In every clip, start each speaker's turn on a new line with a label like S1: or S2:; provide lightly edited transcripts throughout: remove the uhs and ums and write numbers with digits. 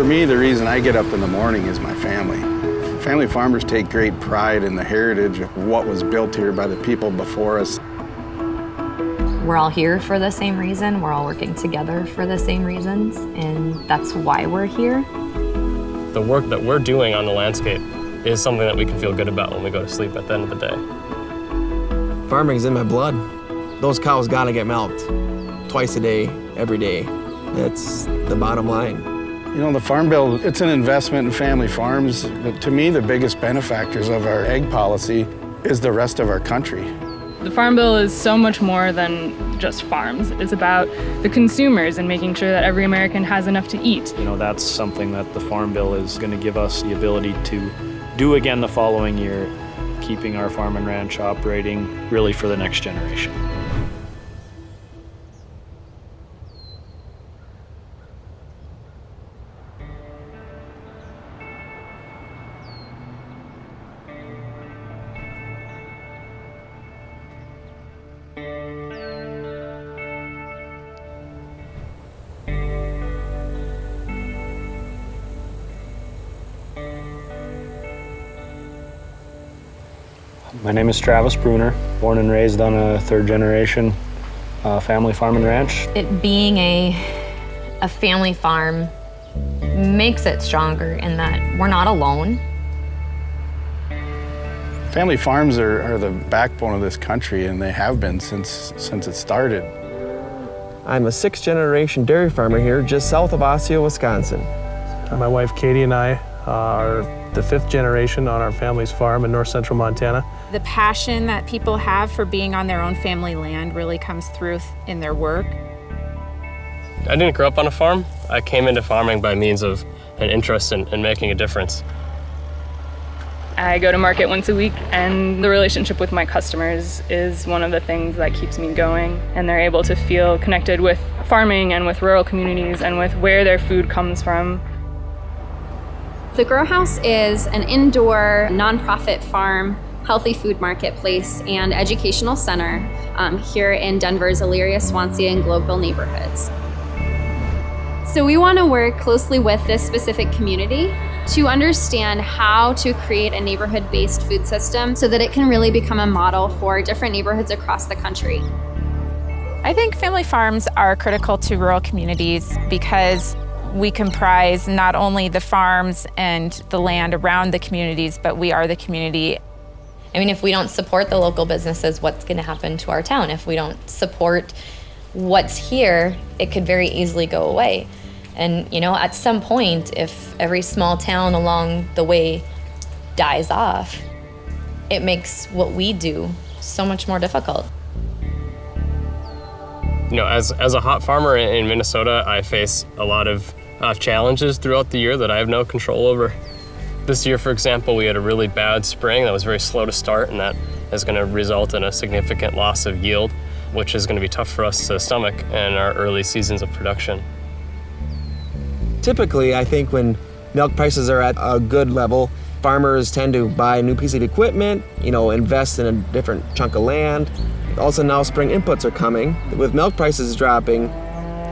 S1: For me, the reason I get up in the morning is my family. Family farmers take great pride in the heritage of what was built here by the people before us.
S2: We're all here for the same reason. We're all working together for the same reasons, and that's why we're here.
S3: The work that we're doing on the landscape is something that we can feel good about when we go to sleep at the end of the day.
S4: Farming's in my blood. Those cows gotta get milked twice a day, every day. That's the bottom line.
S1: You know, the Farm Bill, it's an investment in family farms. But to me, the biggest benefactors of our ag policy is the rest of our country.
S5: The Farm Bill is so much more than just farms. It's about the consumers and making sure that every American has enough to eat.
S6: You know, that's something that the Farm Bill is going to give us the ability to do again the following year, keeping our farm and ranch operating really for the next generation. My name is Travis Bruner, born and raised on a third-generation family farm and ranch.
S2: It being a family farm makes it stronger in that we're not alone.
S1: Family farms are the backbone of this country, and they have been since it started.
S4: I'm a sixth-generation dairy farmer here just south of Osseo, Wisconsin.
S7: My wife Katie and I are the fifth generation on our family's farm in north central Montana.
S8: The passion that people have for being on their own family land really comes through in their work.
S3: I didn't grow up on a farm. I came into farming by means of an interest in making a difference.
S5: I go to market once a week, and the relationship with my customers is one of the things that keeps me going. And they're able to feel connected with farming and with rural communities and with where their food comes from.
S9: The Grow House is an indoor, nonprofit farm, healthy food marketplace, and educational center here in Denver's Elyria, Swansea, and Globeville neighborhoods. So we want to work closely with this specific community to understand how to create a neighborhood-based food system so that it can really become a model for different neighborhoods across the country.
S8: I think family farms are critical to rural communities because we comprise not only the farms and the land around the communities, but we are the community.
S2: I mean, if we don't support the local businesses, what's going to happen to our town? If we don't support what's here, it could very easily go away. And, you know, at some point, if every small town along the way dies off, it makes what we do so much more difficult.
S3: You know, as a hot farmer in Minnesota, I face a lot of challenges throughout the year that I have no control over. This year, for example, we had a really bad spring that was very slow to start, and that is going to result in a significant loss of yield, which is going to be tough for us to stomach in our early seasons of production.
S4: Typically, I think when milk prices are at a good level, farmers tend to buy a new piece of equipment, invest in a different chunk of land. Also now spring inputs are coming. With milk prices dropping,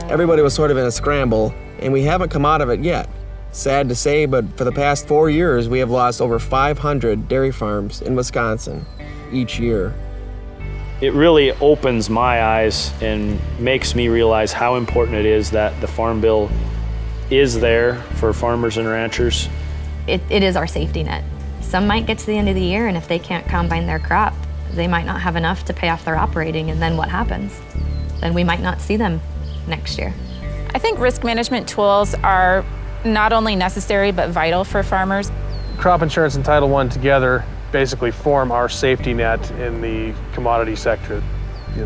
S4: everybody was sort of in a scramble, and we haven't come out of it yet. Sad to say, but for the past 4 years, we have lost over 500 dairy farms in Wisconsin each year.
S6: It really opens my eyes and makes me realize how important it is that the Farm Bill is there for farmers and ranchers.
S2: It is our safety net. Some might get to the end of the year, and if they can't combine their crop, they might not have enough to pay off their operating, and then what happens? Then we might not see them next year.
S8: I think risk management tools are not only necessary but vital for farmers.
S7: Crop insurance and Title I together basically form our safety net in the commodity sector.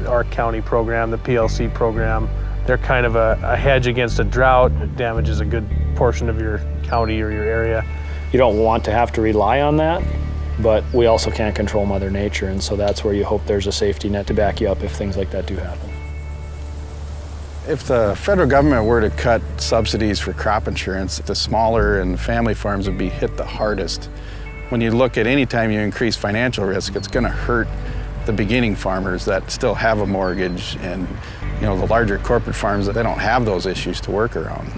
S7: Our county program, the PLC program, they're kind of a hedge against a drought. It damages a good portion of your county or your area.
S6: You don't want to have to rely on that, but we also can't control Mother Nature, and so that's where you hope there's a safety net to back you up if things like that do happen.
S1: If the federal government were to cut subsidies for crop insurance, the smaller and family farms would be hit the hardest. When you look at any time you increase financial risk, it's going to hurt the beginning farmers that still have a mortgage, and the larger corporate farms that they don't have those issues to work around.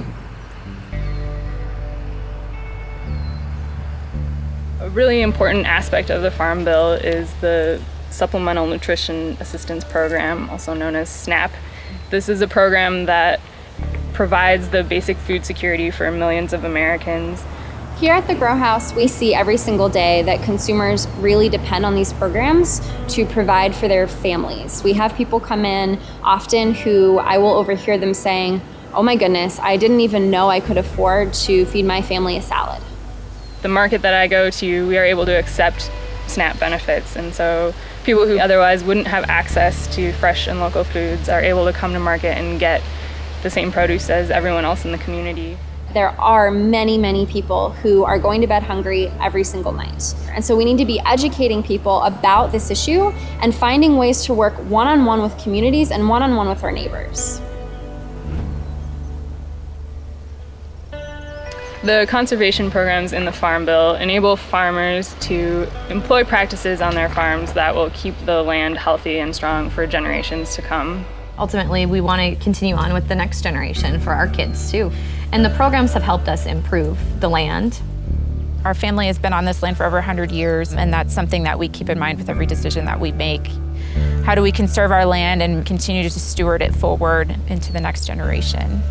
S5: really important aspect of the Farm Bill is the Supplemental Nutrition Assistance Program, also known as SNAP. This is a program that provides the basic food security for millions of Americans.
S9: Here at the Grow House, we see every single day that consumers really depend on these programs to provide for their families. We have people come in often who I will overhear them saying, "Oh my goodness, I didn't even know I could afford to feed my family a salad."
S5: The market that I go to, we are able to accept SNAP benefits, and so people who otherwise wouldn't have access to fresh and local foods are able to come to market and get the same produce as everyone else in the community.
S9: There are many, many people who are going to bed hungry every single night. And so we need to be educating people about this issue and finding ways to work one-on-one with communities and one-on-one with our neighbors.
S5: The conservation programs in the Farm Bill enable farmers to employ practices on their farms that will keep the land healthy and strong for generations to come.
S2: Ultimately, we want to continue on with the next generation for our kids too. And the programs have helped us improve the land.
S8: Our family has been on this land for over 100 years, and that's something that we keep in mind with every decision that we make. How do we conserve our land and continue to steward it forward into the next generation?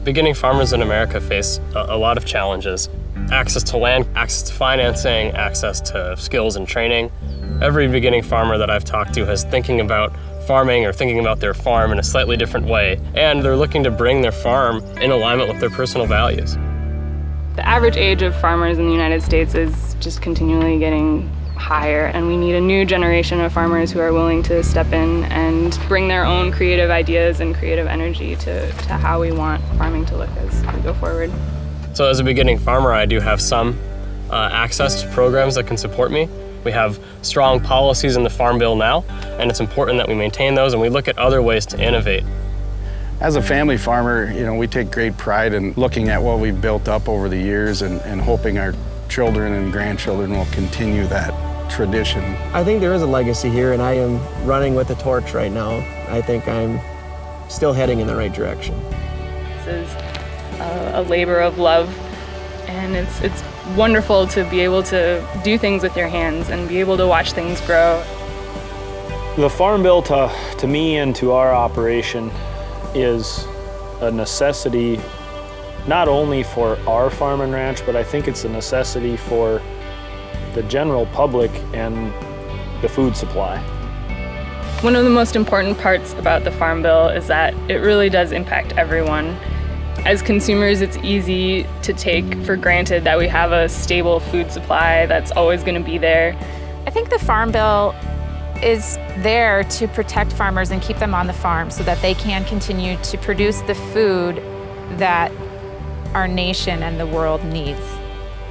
S3: Beginning farmers in America face a lot of challenges. Access to land, access to financing, access to skills and training. Every beginning farmer that I've talked to is thinking about farming or thinking about their farm in a slightly different way, and they're looking to bring their farm in alignment with their personal values.
S5: The average age of farmers in the United States is just continually getting higher, and we need a new generation of farmers who are willing to step in and bring their own creative ideas and creative energy to how we want farming to look as we go forward.
S3: So as a beginning farmer, I do have some access to programs that can support me. We have strong policies in the Farm Bill now, and it's important that we maintain those and we look at other ways to innovate.
S1: As a family farmer, we take great pride in looking at what we've built up over the years and hoping our children and grandchildren will continue that tradition.
S4: I think there is a legacy here, and I am running with the torch right now. I think I'm still heading in the right direction.
S5: This is a labor of love, and it's wonderful to be able to do things with your hands and be able to watch things grow.
S6: The Farm Bill to me and to our operation is a necessity not only for our farm and ranch, but I think it's a necessity for the general public and the food supply.
S5: One of the most important parts about the Farm Bill is that it really does impact everyone. As consumers, it's easy to take for granted that we have a stable food supply that's always going to be there.
S8: I think the Farm Bill is there to protect farmers and keep them on the farm so that they can continue to produce the food that our nation and the world needs.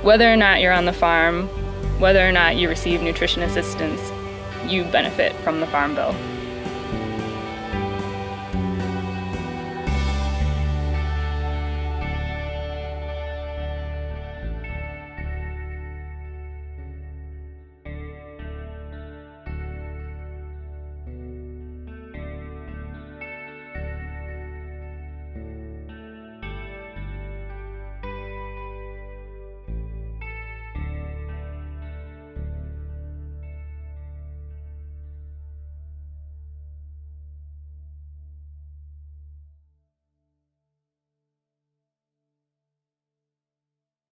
S5: Whether or not you're on the farm, whether or not you receive nutrition assistance, you benefit from the Farm Bill.